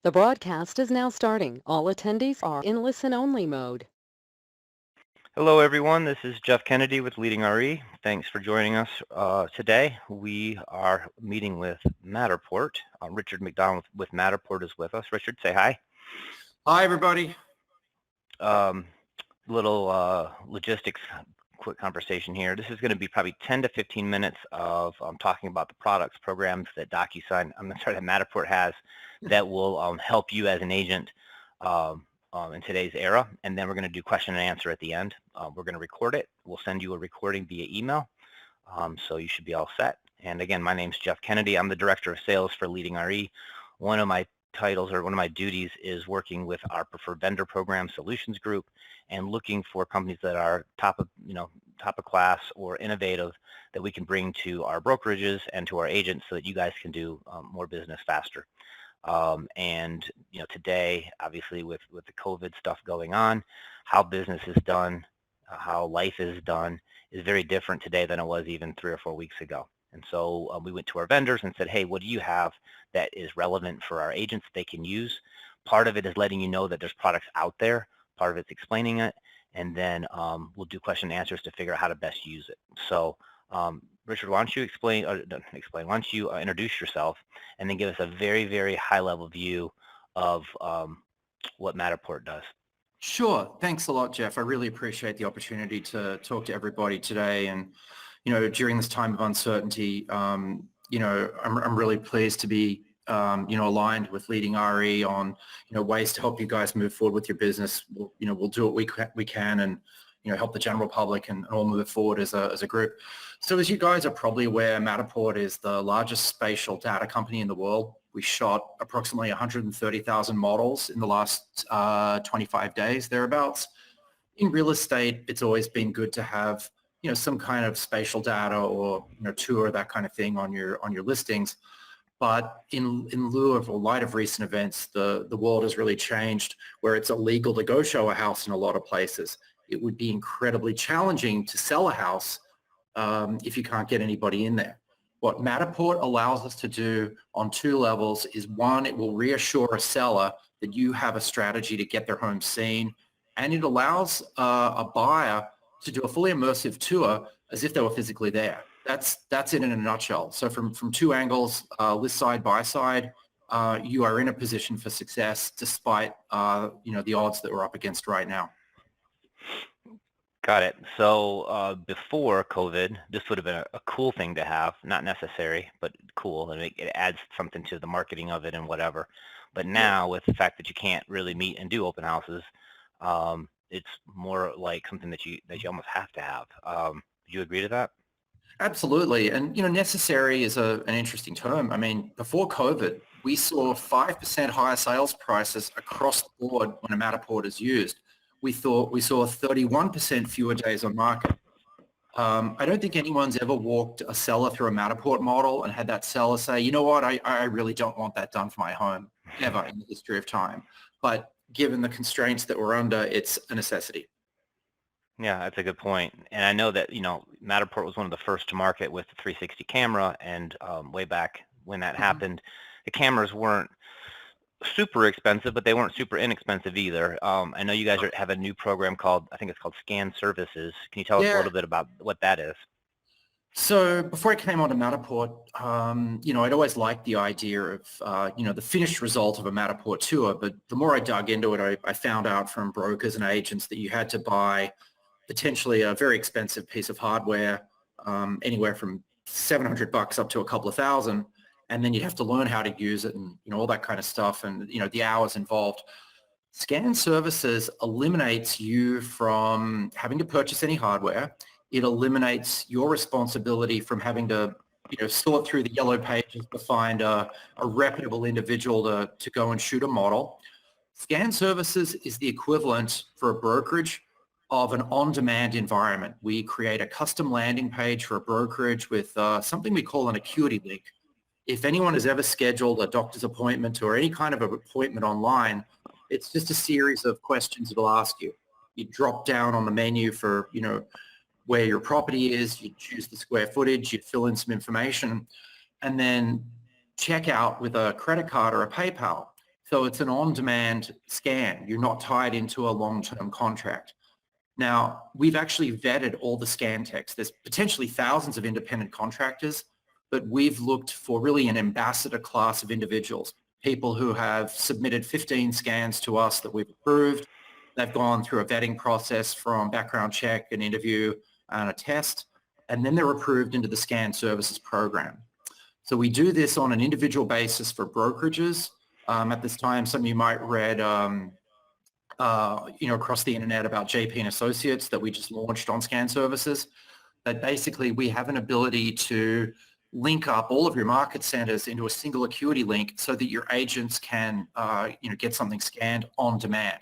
The broadcast is now starting. All attendees are in listen-only mode. Hello, everyone. This is Jeff Kennedy with Leading RE. Thanks for joining us today. We are meeting with Matterport. Richard McDonald with Matterport is with us. Richard, say hi. Hi, everybody. Um, little logistics, quick conversation here. This is going to be probably 10 to 15 minutes of talking about the products, programs that DocuSign, that Matterport has that will help you as an agent in today's era. And then we're going to do question and answer at the end. We're going to record it. We'll send you a recording via email. So you should be all set. And again, my name's Jeff Kennedy. I'm the Director of Sales for Leading RE. One of my titles or one of my duties is working with our preferred vendor program solutions group and looking for companies that are top of class or innovative that we can bring to our brokerages and to our agents so that you guys can do more business faster. And today, obviously, with the COVID stuff going on, how business is done, how life is done is very different today than it was even 3 or 4 weeks ago. And so we went to our vendors and said, hey, what do you have that is relevant for our agents they can use? Part of it is letting you know that there's products out there. Part of it's explaining it. And then we'll do question and answers to figure out how to best use it. So Richard, why don't you why don't you introduce yourself and then give us a very, very high level view of what Matterport does. Sure. Thanks a lot, Jeff. I really appreciate the opportunity to talk to everybody today. And, during this time of uncertainty, I'm really pleased to be, aligned with Leading RE on, ways to help you guys move forward with your business. We'll do what we can and, help the general public and all move forward as a group. So as you guys are probably aware, Matterport is the largest spatial data company in the world. We shot approximately 130,000 models in the last 25 days, thereabouts. In real estate, it's always been good to have, some kind of spatial data or, tour, that kind of thing on your listings. But in lieu of or light of recent events, the world has really changed where it's illegal to go show a house in a lot of places. It would be incredibly challenging to sell a house if you can't get anybody in there. What Matterport allows us to do on 2 levels is, one, it will reassure a seller that you have a strategy to get their home seen, and it allows a buyer to do a fully immersive tour as if they were physically there. That's it in a nutshell. So from 2 angles, list side by side, you are in a position for success despite the odds that we're up against right now. Got it. So before COVID, this would have been a cool thing to have, not necessary, but cool. And it adds something to the marketing of it and whatever. But now with the fact that you can't really meet and do open houses, it's more like something that you almost have to have. Do you agree to that? Absolutely. And, necessary is an interesting term. I mean, before COVID, we saw 5% higher sales prices across the board when a Matterport is used. We saw 31% fewer days on market. I don't think anyone's ever walked a seller through a Matterport model and had that seller say, you know what, I really don't want that done for my home, ever in the history of time. But given the constraints that we're under, it's a necessity. Yeah, that's a good point. And I know that, Matterport was one of the first to market with the 360 camera, and way back when that happened, the cameras weren't super expensive, but they weren't super inexpensive either. I know you guys have a new program I think it's called Scan Services. Can you tell us a little bit about what that is? So before I came onto Matterport, I'd always liked the idea of, the finished result of a Matterport tour. But the more I dug into it, I found out from brokers and agents that you had to buy potentially a very expensive piece of hardware, anywhere from $700 up to a couple of thousand. And then you'd have to learn how to use it and, all that kind of stuff and, the hours involved. Scan Services eliminates you from having to purchase any hardware. It eliminates your responsibility from having to, sort through the yellow pages to find a reputable individual to go and shoot a model. Scan Services is the equivalent for a brokerage of an on-demand environment. We create a custom landing page for a brokerage with something we call an acuity link. If anyone has ever scheduled a doctor's appointment or any kind of an appointment online, it's just a series of questions it'll ask you. You drop down on the menu for, where your property is, you choose the square footage, you fill in some information, and then check out with a credit card or a PayPal. So it's an on-demand scan. You're not tied into a long-term contract. Now, we've actually vetted all the scan techs. There's potentially thousands of independent contractors, but we've looked for really an ambassador class of individuals, people who have submitted 15 scans to us that we've approved. They've gone through a vetting process from background check, an interview, and a test, and then they're approved into the scan services program. So we do this on an individual basis for brokerages. At this time, some of you might read, across the internet about JP and Associates that we just launched on Scan Services. That basically we have an ability to link up all of your market centers into a single Acuity link so that your agents can, get something scanned on demand.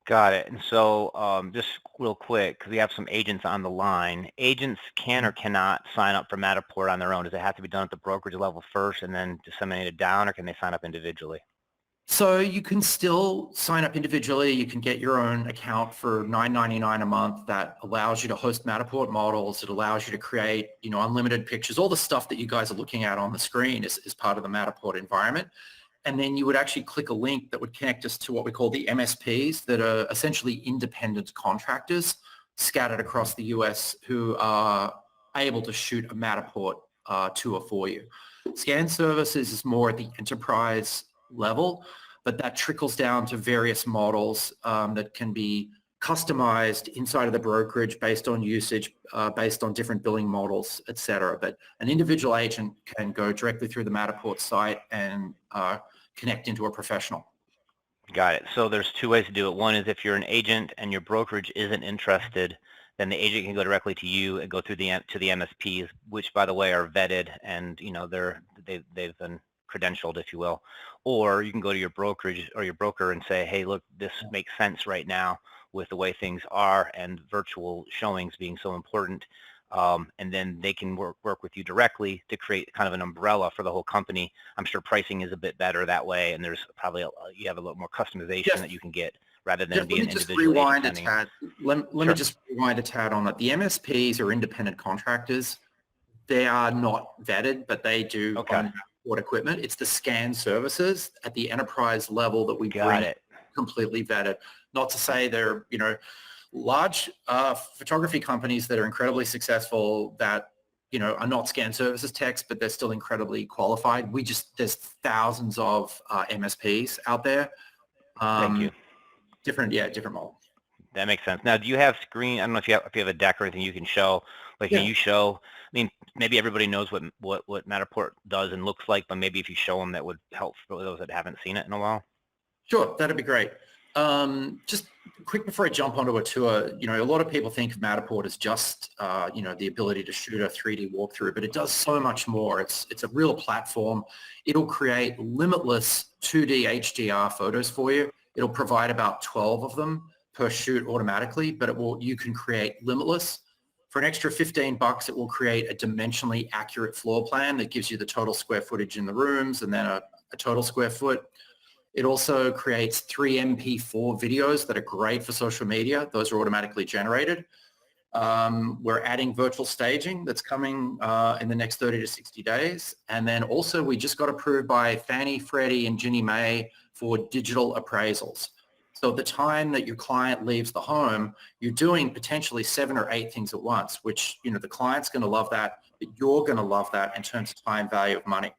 Got it. And so just real quick, because we have some agents on the line, agents can or cannot sign up for Matterport on their own. Does it have to be done at the brokerage level first and then disseminated down, or can they sign up individually? So you can still sign up individually. You can get your own account for $9.99 a month that allows you to host Matterport models. It allows you to create, unlimited pictures. All the stuff that you guys are looking at on the screen is part of the Matterport environment. And then you would actually click a link that would connect us to what we call the MSPs, that are essentially independent contractors scattered across the US who are able to shoot a Matterport tour for you. Scan Services is more at the enterprise level, but that trickles down to various models that can be customized inside of the brokerage based on usage, based on different billing models, et cetera. But an individual agent can go directly through the Matterport site and connect into a professional. Got it. So there's two ways to do it. One is if you're an agent and your brokerage isn't interested, then the agent can go directly to you and go through to the MSPs, which by the way are vetted and they've been credentialed, if you will. Or you can go to your brokerage or your broker and say, hey, look, this makes sense right now with the way things are and virtual showings being so important. And then they can work with you directly to create kind of an umbrella for the whole company. I'm sure pricing is a bit better that way, and there's probably you have a little more customization that you can get rather than being individual. Let me just rewind a tad on that. The MSPs are independent contractors. They are not vetted, but they do own Matterport equipment. It's the Scan Services at the enterprise level that we bring completely vetted. Not to say they're, large photography companies that are incredibly successful that, are not Scan Services techs, but they're still incredibly qualified. There's thousands of MSPs out there. Thank you. Different model. That makes sense. Now, do you have screen? I don't know if you have a deck or anything you can show. Can you show? I mean, maybe everybody knows what Matterport does and looks like, but maybe if you show them, that would help for those that haven't seen it in a while. Sure, that'd be great. Just quick before I jump onto a tour, a lot of people think of Matterport as just, the ability to shoot a 3D walkthrough, but it does so much more. It's a real platform. It'll create limitless 2D HDR photos for you. It'll provide about 12 of them per shoot automatically, but you can create limitless. For an extra $15, it will create a dimensionally accurate floor plan that gives you the total square footage in the rooms and then a total square foot. It also creates 3 MP4 videos that are great for social media. Those are automatically generated. We're adding virtual staging that's coming in the next 30 to 60 days. And then also we just got approved by Fannie, Freddie, and Ginnie Mae for digital appraisals. So at the time that your client leaves the home, you're doing potentially 7 or 8 things at once, which, the client's going to love that, but you're going to love that in terms of time value of money.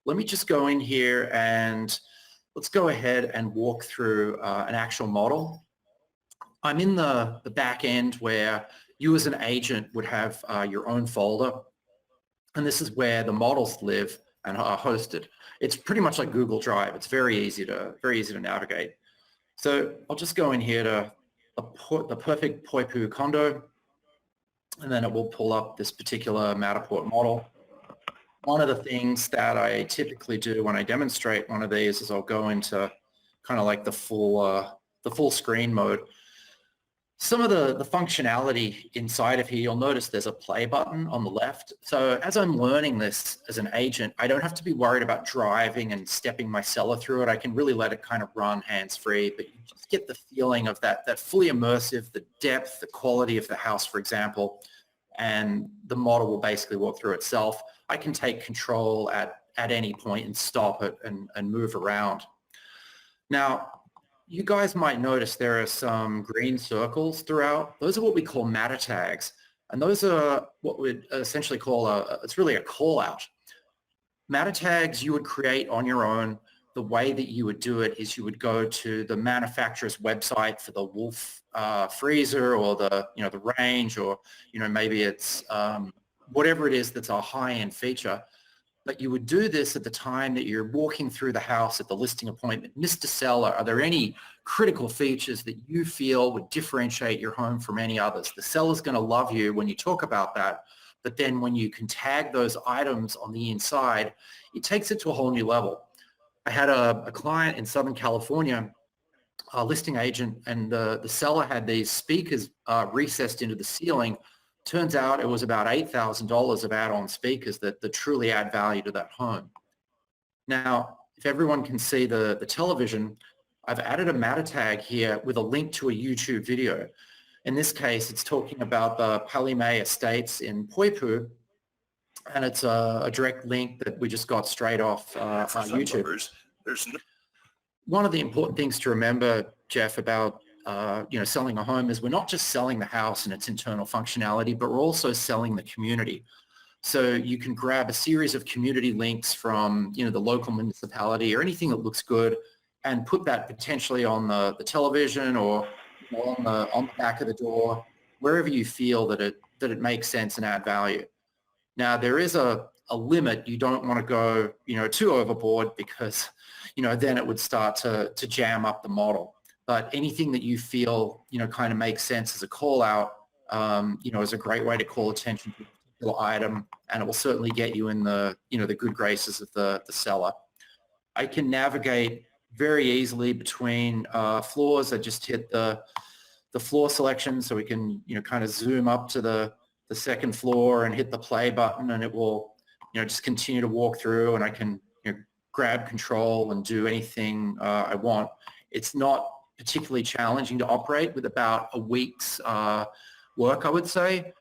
Let me just go in here and let's go ahead and walk through an actual model. I'm in the back end where you as an agent would have your own folder, and this is where the models live and are hosted. It's pretty much like Google Drive. It's very easy to navigate. So I'll just go in here to the perfect Poipu condo, and then it will pull up this particular Matterport model. One of the things that I typically do when I demonstrate one of these is I'll go into kind of like the full screen mode. Some of the functionality inside of here, you'll notice there's a play button on the left. So as I'm learning this as an agent, I don't have to be worried about driving and stepping my seller through it. I can really let it kind of run hands-free, but you just get the feeling of that fully immersive, the depth, the quality of the house, for example, and the model will basically walk through itself. I can take control at at any point and stop it and move around. Now, you guys might notice there are some green circles throughout. Those are what we call meta tags. And those are what we'd essentially call it's really a call out. Meta tags you would create on your own. The way that you would do it is you would go to the manufacturer's website for the Wolf freezer or the range, or maybe it's whatever it is that's a high-end feature. But you would do this at the time that you're walking through the house at the listing appointment. Mr. Seller, are there any critical features that you feel would differentiate your home from any others? The seller's going to love you when you talk about that. But then when you can tag those items on the inside, it takes it to a whole new level. I had a client in Southern California, a listing agent, and the seller had these speakers recessed into the ceiling. Turns out it was about $8,000 of add-on speakers that truly add value to that home. Now, if everyone can see the television, I've added a meta tag here with a link to a YouTube video. In this case, it's talking about the Palime Estates in Poipu, and it's a direct link that we just got straight off on YouTube. One of the important things to remember, Jeff, about selling a home is we're not just selling the house and its internal functionality, but we're also selling the community. So you can grab a series of community links from the local municipality or anything that looks good, and put that potentially on the television or on the back of the door, wherever you feel that it makes sense and add value. Now, there is a limit. You don't want to go too overboard, because then it would start to jam up the model. But anything that you feel kind of makes sense as a call out, is a great way to call attention to a particular item, and it will certainly get you in the the good graces of the seller. I can navigate very easily between floors. I just hit the floor selection, so we can kind of zoom up to the second floor and hit the play button, and it will just continue to walk through, and I can grab control and do anything I want. It's not particularly challenging to operate, with about a week's work, I would say.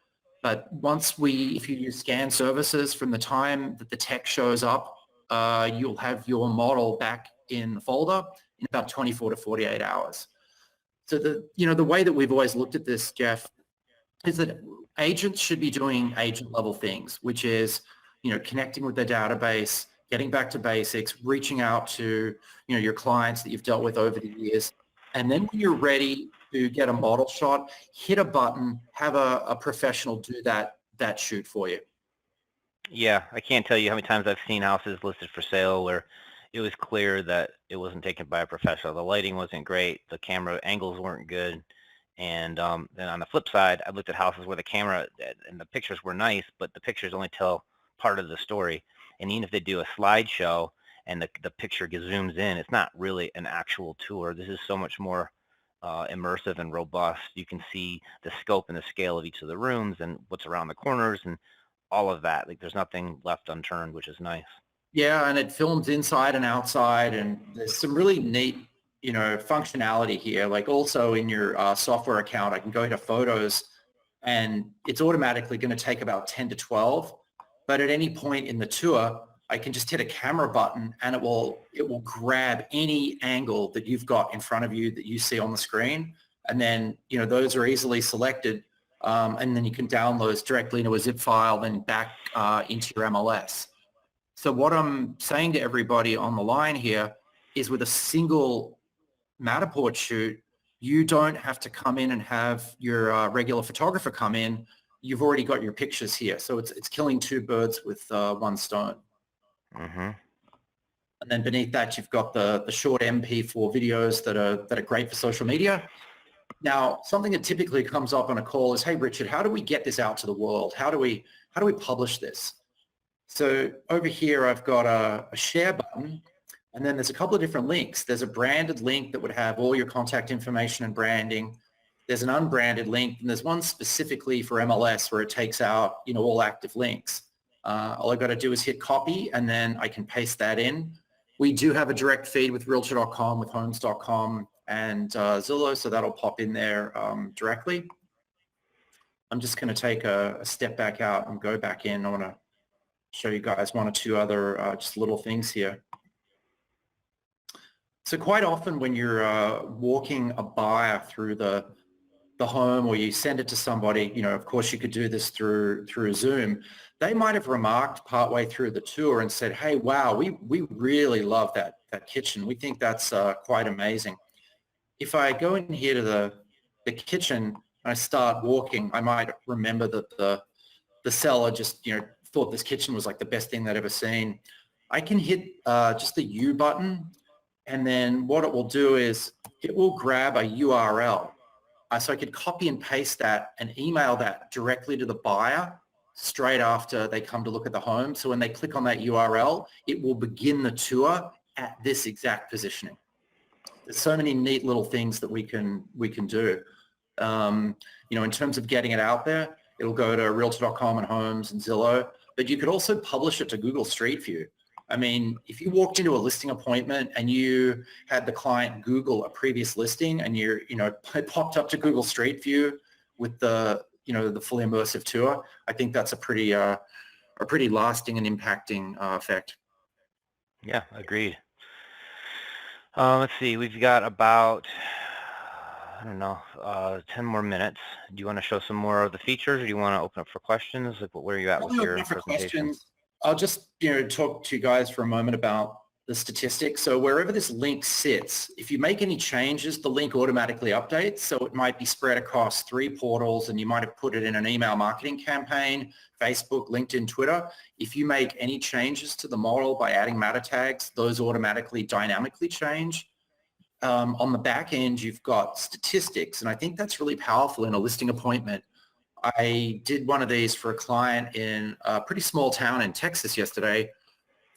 But if you use scan services, from the time that the tech shows up, you'll have your model back in the folder in about 24 to 48 hours. So the way that we've always looked at this, Jeff, is that agents should be doing agent level things, which is, connecting with their database, getting back to basics, reaching out to, your clients that you've dealt with over the years. And then when you're ready to get a model shot, hit a button, have a professional do that shoot for you. Yeah, I can't tell you how many times I've seen houses listed for sale where it was clear that it wasn't taken by a professional. The lighting wasn't great, the camera angles weren't good, and then on the flip side, I looked at houses where the camera and the pictures were nice, but the pictures only tell part of the story. And even if they do a slideshow and the picture zooms in, it's not really an actual tour. This is so much more immersive and robust. You can see the scope and the scale of each of the rooms and what's around the corners and all of that. Like, there's nothing left unturned, which is nice. Yeah, and it films inside and outside, and there's some really neat, functionality here. Like, also in your software account, I can go to photos, and it's automatically going to take about 10 to 12. But at any point in the tour, I can just hit a camera button, and it will grab any angle that you've got in front of you that you see on the screen. And then, those are easily selected. And then you can download those directly into a zip file, then back into your MLS. So what I'm saying to everybody on the line here is, with a single Matterport shoot, you don't have to come in and have your regular photographer come in. You've already got your pictures here. So it's killing two birds with one stone. Mm-hmm. And then beneath that, you've got the short MP4 videos that are great for social media. Now, something that typically comes up on a call is, hey, Richard, how do we get this out to the world? How do we publish this? So over here, I've got a share button, and then there's a couple of different links. There's a branded link that would have all your contact information and branding. There's an unbranded link, and there's one specifically for MLS where it takes out, all active links. All I've got to do is hit copy, and then I can paste that in. We do have a direct feed with Realtor.com, with Homes.com, and Zillow, so that'll pop in there directly. I'm just going to take a step back out and go back in. I want to show you guys one or two other just little things here. So quite often when you're walking a buyer through the home, or you send it to somebody, you know, of course you could do this through Zoom, they might have remarked partway through the tour and said, hey, wow, we really love that kitchen. We think that's quite amazing. If I go in here to the kitchen and I start walking, I might remember that the seller just, you know, thought this kitchen was like the best thing they'd ever seen. I can hit just the U button, and then what it will do is it will grab a URL. So I could copy and paste that and email that directly to the buyer straight after they come to look at the home. So when they click on that URL, it will begin the tour at this exact positioning. There's so many neat little things that we can do. You know, in terms of getting it out there, it'll go to Realtor.com and Homes and Zillow, but you could also publish it to Google Street View. I mean, if you walked into a listing appointment and you had the client Google a previous listing and you know, it popped up to Google Street View with the, you know, the fully immersive tour, I think that's a pretty lasting and impacting effect. Yeah, agreed. Let's see, we've got about, I don't know, 10 more minutes. Do you want to show some more of the features, or do you want to open up for questions? Like, where are you at with your presentation? I'll just, you know, talk to you guys for a moment about the statistics. So wherever this link sits, if you make any changes, the link automatically updates. So it might be spread across 3 portals, and you might have put it in an email marketing campaign, Facebook, LinkedIn, Twitter. If you make any changes to the model by adding meta tags, those automatically dynamically change. On the back end, you've got statistics, and I think that's really powerful in a listing appointment. I did one of these for a client in a pretty small town in Texas yesterday.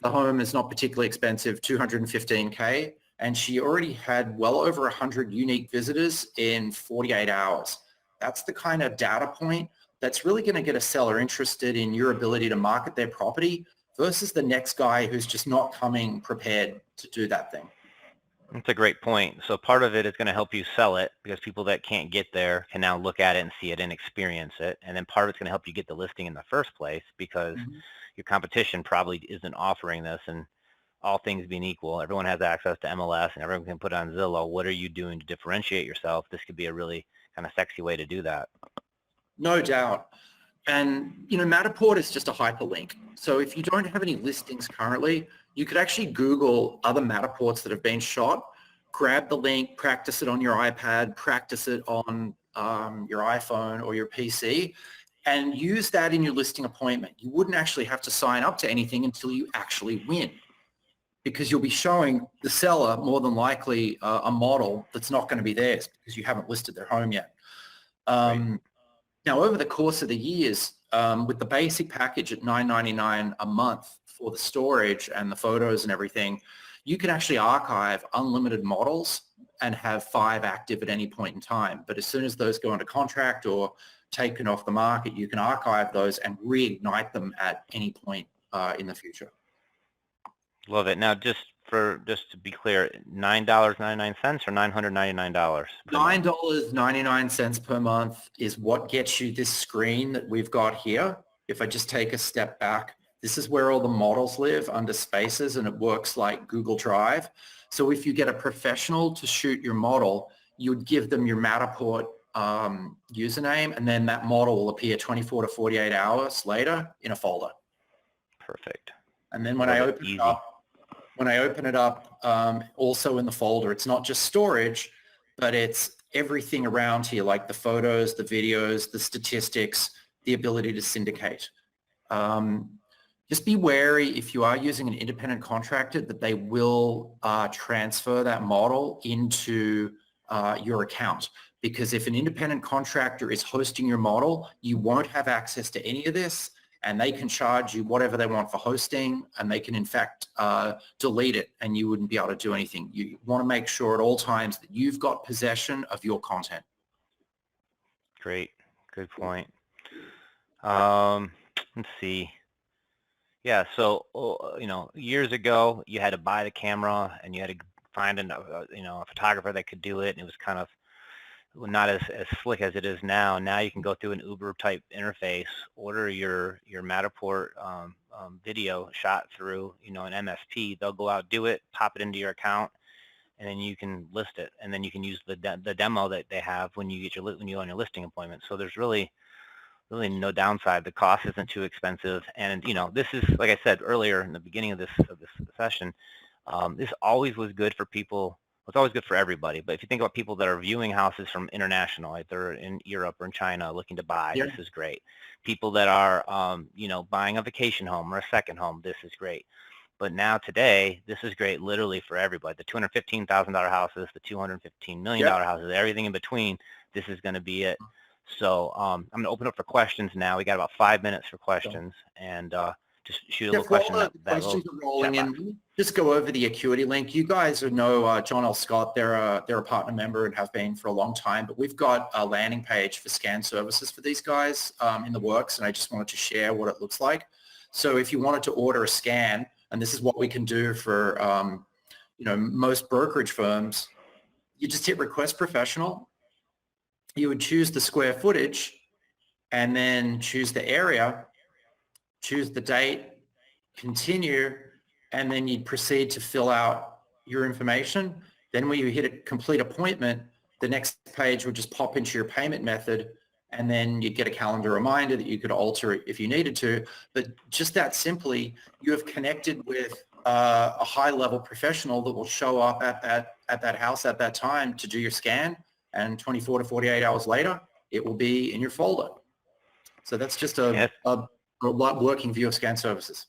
The home is not particularly expensive, $215K, and she already had well over 100 unique visitors in 48 hours. That's the kind of data point that's really going to get a seller interested in your ability to market their property versus the next guy who's just not coming prepared to do that thing. That's a great point. So part of it is going to help you sell it, because people that can't get there can now look at it and see it and experience it. And then part of it's going to help you get the listing in the first place, because your competition probably isn't offering this. And all things being equal, everyone has access to MLS and everyone can put it on Zillow. What are you doing to differentiate yourself? This could be a really kind of sexy way to do that. No doubt. And, you know, Matterport is just a hyperlink. So if you don't have any listings currently, you could actually Google other Matterports that have been shot, grab the link, practice it on your iPad, practice it on your iPhone or your PC, and use that in your listing appointment. You wouldn't actually have to sign up to anything until you actually win, because you'll be showing the seller more than likely a model that's not going to be theirs because you haven't listed their home yet. Right. Now, over the course of the years, with the basic package at $9.99 a month for the storage and the photos and everything, you can actually archive unlimited models and have 5 active at any point in time. But as soon as those go under contract or taken off the market, you can archive those and reignite them at any point in the future. Love it. Now, just to be clear, $9.99 or $999? $9.99 per month is what gets you this screen that we've got here. If I just take a step back, this is where all the models live under Spaces, and it works like Google Drive. So if you get a professional to shoot your model, you would give them your Matterport username, and then that model will appear 24 to 48 hours later in a folder. Perfect. And then when I open it up, also in the folder, it's not just storage, but it's everything around here, like the photos, the videos, the statistics, the ability to syndicate. Just be wary if you are using an independent contractor that they will transfer that model into your account. Because if an independent contractor is hosting your model, you won't have access to any of this, and they can charge you whatever they want for hosting, and they can in fact delete it, and you wouldn't be able to do anything. You want to make sure at all times that you've got possession of your content. Great. Good point. Let's see. Yeah, so you know, years ago you had to buy the camera and you had to find a photographer that could do it, and it was kind of not as slick as it is now. Now you can go through an Uber type interface, order your Matterport video shot through, you know, an MSP. They'll go out, do it, pop it into your account, and then you can list it. And then you can use the demo that they have when you get when you go on your listing appointment. So there's really no downside. The cost isn't too expensive. And, you know, this is, like I said earlier in the beginning of this session, this always was good for people. It's always good for everybody. But if you think about people that are viewing houses from international, like they're in Europe or in China looking to buy, Yeah. this is great. People that are, you know, buying a vacation home or a second home, this is great. But now today, this is great literally for everybody. The $215,000 houses, the $215 million houses, everything in between, this is going to be it. So I'm going to open up for questions now. We got about 5 minutes for questions, and just shoot a little question. While the questions are rolling in, just go over the Acuity link. You guys know John L. Scott. They're a partner member and have been for a long time. But we've got a landing page for scan services for these guys in the works, and I just wanted to share what it looks like. So if you wanted to order a scan, and this is what we can do for you know, most brokerage firms, you just hit Request Professional. You would choose the square footage and then choose the area, choose the date, continue, and then you'd proceed to fill out your information. Then when you hit a complete appointment, the next page would just pop into your payment method, and then you'd get a calendar reminder that you could alter it if you needed to. But just that simply, you have connected with a high-level professional that will show up at that house at that time to do your scan, and 24 to 48 hours later, it will be in your folder. So that's just a working view of scan services.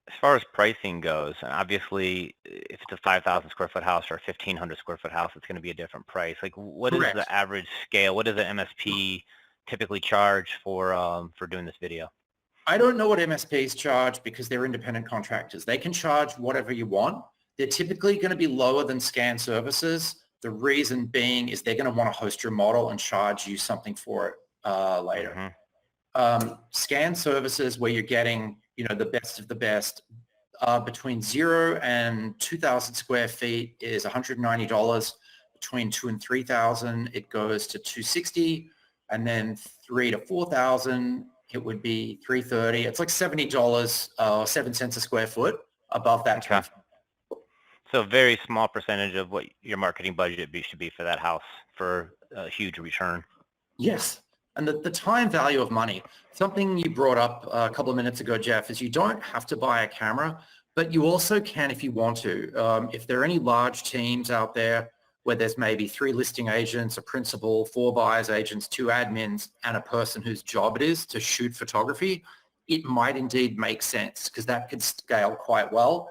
As far as pricing goes, and obviously if it's a 5,000 square foot house or a 1,500 square foot house, it's going to be a different price. Like, what is the average scale? What does an MSP typically charge for doing this video? I don't know what MSPs charge because they're independent contractors. They can charge whatever you want. They're typically going to be lower than scan services. The reason being is they're going to want to host your model and charge you something for it later. Mm-hmm. Scan services where you're getting, you know, the best of the best, between 0 and 2,000 square feet is $190. Between 2,000 and 3,000, it goes to $260, and then 3,000 to 4,000, it would be $330. It's like $70, 7 cents a square foot above that. Okay. So a very small percentage of what your marketing budget should be for that house for a huge return. Yes. And the time value of money, something you brought up a couple of minutes ago, Jeff, is you don't have to buy a camera, but you also can if you want to. If there are any large teams out there where there's maybe 3 listing agents, a principal, 4 buyers agents, 2 admins, and a person whose job it is to shoot photography, it might indeed make sense because that could scale quite well.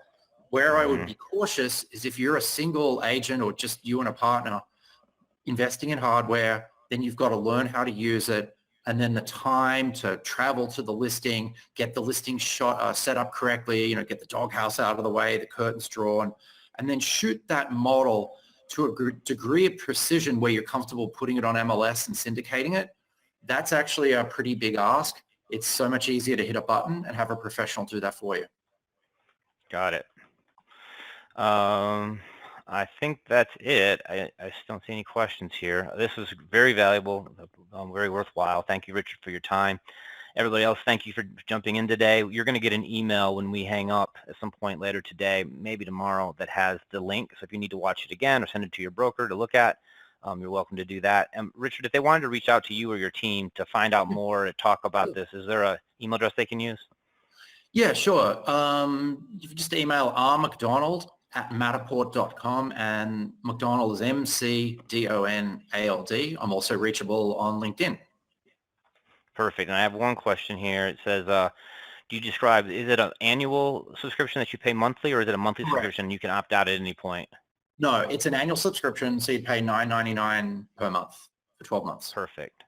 Where I would be cautious is if you're a single agent or just you and a partner investing in hardware, then you've got to learn how to use it, and then the time to travel to the listing, get the listing shot set up correctly, you know, get the doghouse out of the way, the curtains drawn, and then shoot that model to a degree of precision where you're comfortable putting it on MLS and syndicating it. That's actually a pretty big ask. It's so much easier to hit a button and have a professional do that for you. Got it. I think that's it. I just don't see any questions here. This was very valuable, very worthwhile. Thank you, Richard, for your time. Everybody else, thank you for jumping in today. You're going to get an email when we hang up at some point later today, maybe tomorrow, that has the link. So if you need to watch it again or send it to your broker to look at, you're welcome to do that. And Richard, if they wanted to reach out to you or your team to find out more, to talk about this, is there an email address they can use? Yeah, sure. You can just email rmcdonald@matterport.com, and McDonald is McDonald. I'm also reachable on LinkedIn. Perfect. And I have one question here. It says, do you describe, is it an annual subscription that you pay monthly, or is it a monthly subscription you can opt out at any point? No, it's an annual subscription, so you pay $9.99 per month for 12 months. Perfect.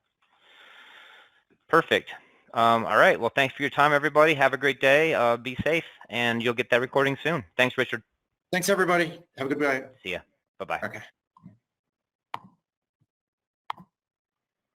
Perfect. All right. Well, thanks for your time, everybody. Have a great day. Be safe, and you'll get that recording soon. Thanks, Richard. Thanks, everybody. Have a good day. See ya. Bye-bye. Okay.